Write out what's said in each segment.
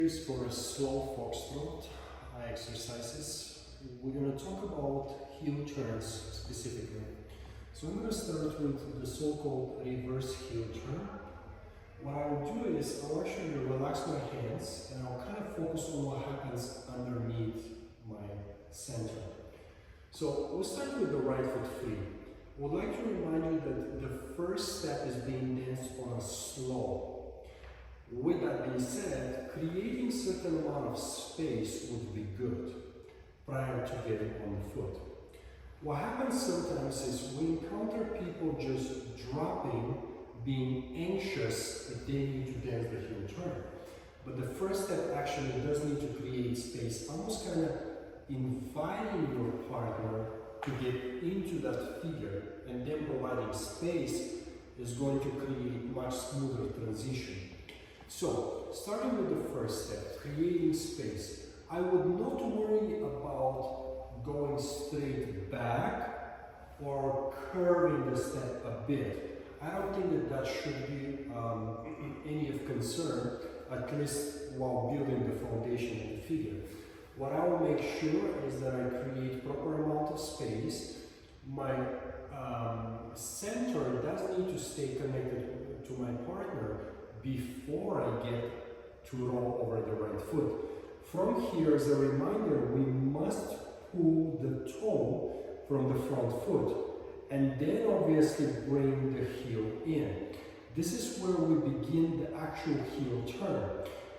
For a slow foxtrot exercises, we're going to talk about heel turns specifically. So I'm going to start with the so-called reverse heel turn. What I'll do is I'll actually relax my hands and I'll kind of focus on what happens underneath my center. So we'll start with the right foot free. I would like to remind you that the first step is being danced on a slow. With that being said, creating a certain amount of space would be good prior to getting on the foot. What happens sometimes is we encounter people just dropping, being anxious that they need to dance the heel turn. But the first step actually does need to create space, almost kind of inviting your partner to get into that figure, and then providing space is going to create much smoother transition. So, starting with the first step, creating space. I would not worry about going straight back or curving the step a bit. I don't think that that should be any of concern, at least while building the foundation of the figure. What I will make sure is that I create proper amount of space. My center does need to stay connected to my partner before I get to roll over the right foot. From here, as a reminder, we must pull the toe from the front foot and then obviously bring the heel in. This is where we begin the actual heel turn.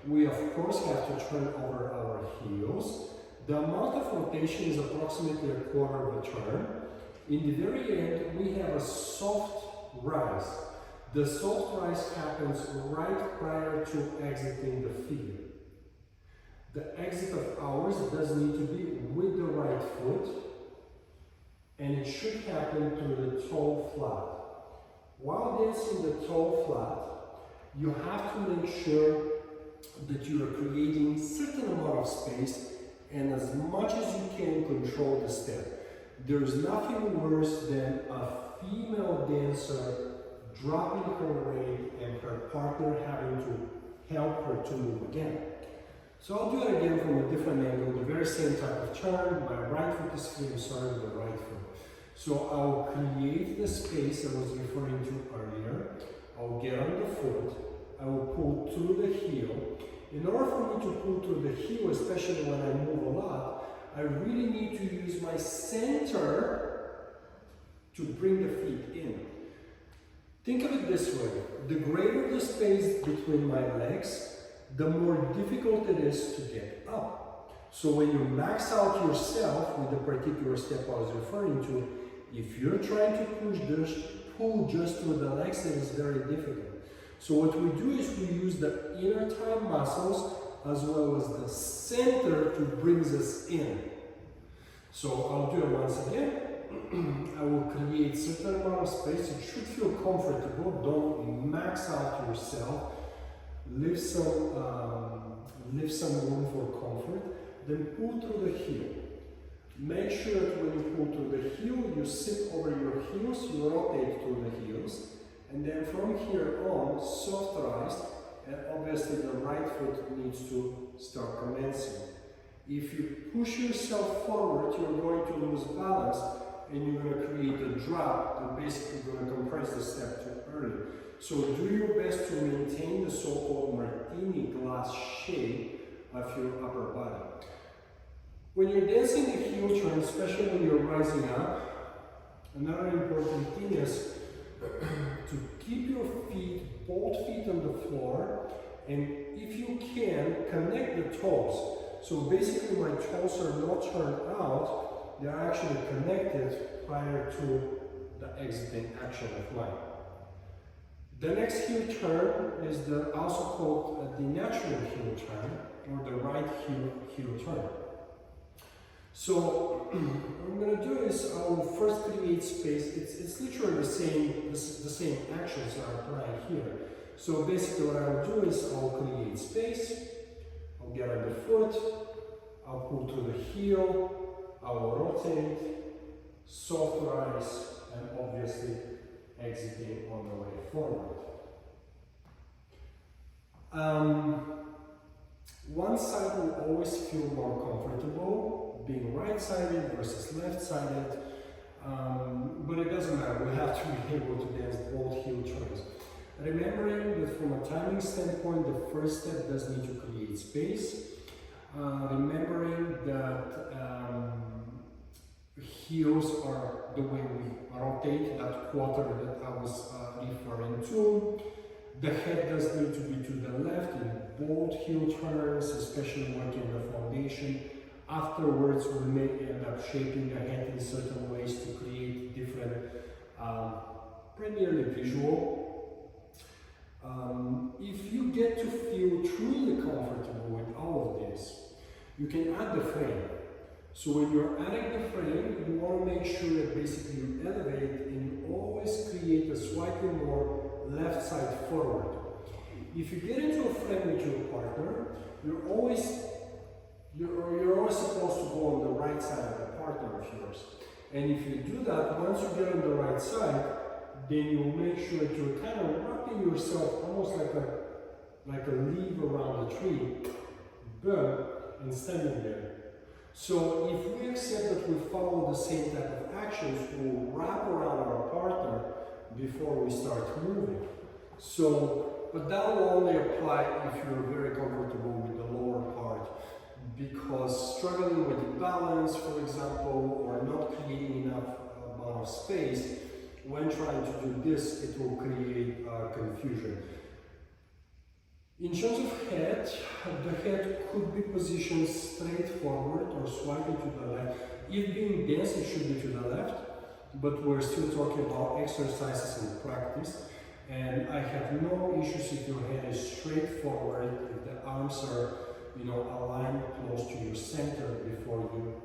We of course have to turn over our heels. The amount of rotation is approximately a quarter of a turn. In the very end, we have a soft rise. The soft rise happens right prior to exiting the figure. The exit of ours does need to be with the right foot, and it should happen through the toe flat. While dancing the toe flat, you have to make sure that you are creating a certain amount of space, and as much as you can control the step. There's nothing worse than a female dancer dropping her weight and her partner having to help her to move again. So I'll do it again from a different angle, the very same type of turn. My right foot is free, I'm starting with the right foot. So I'll create the space I was referring to earlier. I'll get on the foot, I will pull through the heel. In order for me to pull through the heel, especially when I move a lot, I really need to use my center to bring the feet in. Think of it this way, the greater the space between my legs, the more difficult it is to get up. So when you max out yourself with the particular step I was referring to, if you're trying to pull just through the legs, it is very difficult. So what we do is we use the inner thigh muscles as well as the center to bring us in. So I'll do it once again. I will create a certain amount of space. You should feel comfortable. Don't max out yourself. Leave some room for comfort. Then pull through the heel. Make sure that when you pull through the heel, you sit over your heels, you rotate through the heels. And then from here on, soft rise, and obviously the right foot needs to start commencing. If you push yourself forward, you're going to lose balance, and you're going to create a drop that basically going to compress the step too early. So do your best to maintain the so-called martini glass shape of your upper body. When you're dancing the heel turn, especially when you're rising up, another important thing is to keep your feet, both feet on the floor, and if you can, connect the toes. So basically my toes are not turned out, they are actually connected prior to the exiting action of mine. The next heel turn is also called the natural heel turn, or the right heel turn. So what I'm going to do is I will first create space. It's literally the same actions that are applied here. So basically what I will do is I will create space, I'll get on the foot, I'll pull to the heel, I will rotate, soft rise, and obviously exiting on the way forward. One side will always feel more comfortable, being right-sided versus left-sided, but it doesn't matter. We have to be able to dance both heel turns. Remembering that from a timing standpoint, the first step does need to create space. Remembering that heels are the way we rotate, that quarter that I was referring to. The head does need to be to the left in both heel turns, especially working the foundation. Afterwards, we may end up shaping the head in certain ways to create different, primarily visual. If you get to feel truly comfortable with all of this, you can add the frame. So when you're adding the frame, you want to make sure that basically you elevate and always create a slightly more left side forward. If you get into a frame with your partner, you're always supposed to go on the right side of the partner of yours. And if you do that, once you get on the right side, then you'll make sure that you're kind of wrapping yourself almost like a leaf around the tree, boom, and standing there. So if we accept that we follow the same type of actions, we'll wrap around our partner before we start moving. So, but that will only apply if you're very comfortable with the lower part, because struggling with balance, for example, or not creating enough amount of space, when trying to do this, it will create confusion. In terms of head, the head could be positioned straight forward or slightly to the left. If being dense, it should be to the left, but we're still talking about exercises and practice. And I have no issues if your head is straight forward, if the arms are, aligned close to your center before you